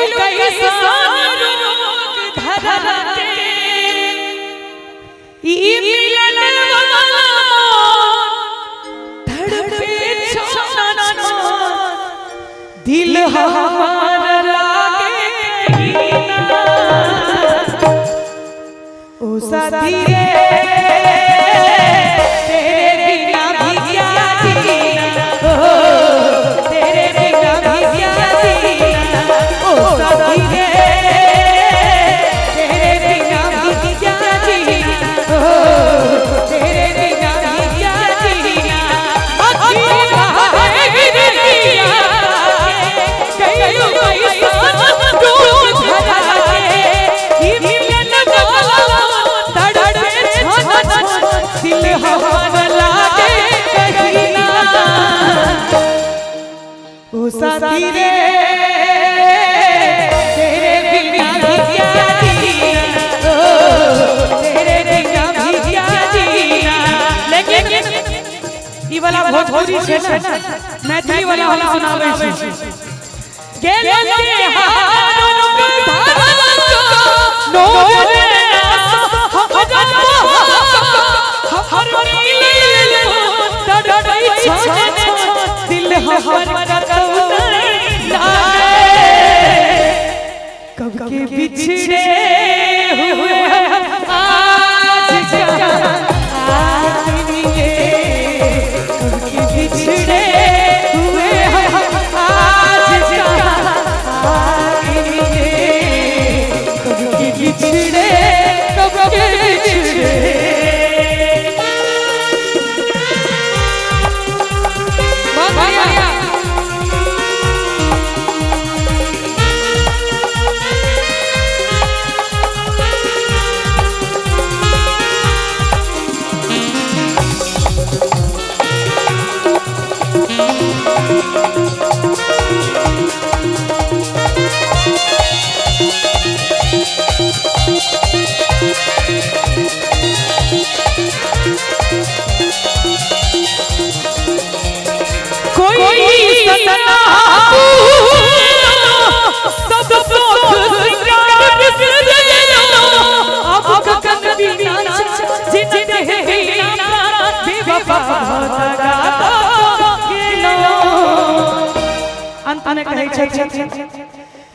कैसन रोग धरा के ई मिलन वाला धड़पे छन दिल हमार लागे ओ साथी रे तेरे बिना भी क्या जीना ओ तेरे बिना भी क्या जीना ओ साथी रे तेरे बिना भी क्या जीना ओ तेरे बिना भी क्या जीना अखियां है गिरतिया कइयो कैसन डूब धरा के ई मिलन वाला तड़पे छन दिल हमार लागे कहिना ओ साथी रे तेरे बिना भी क्या जीना ओ तेरे बिना भी क्या जीना लेकिन ई वाला भोजपुरी से ना मैथिली वाला हम सुनावे छी गेल के हार नो रे हमर मिले तड़पै छन दिल हमर कतौ नहीं लागे कब के बिछड़े हुए आज आज मिले कब के बिछड़े हुए आज आज मिले कब के बिछड़े कब के बिछड़े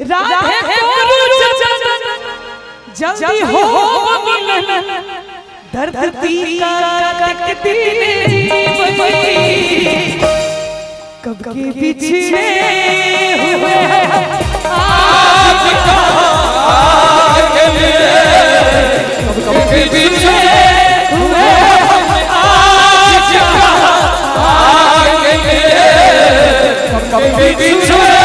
राधे जल्दी हो मिलन धरती का कब के बिछड़े हुए आज कब के बिछड़े हुए आज कब के बिछड़े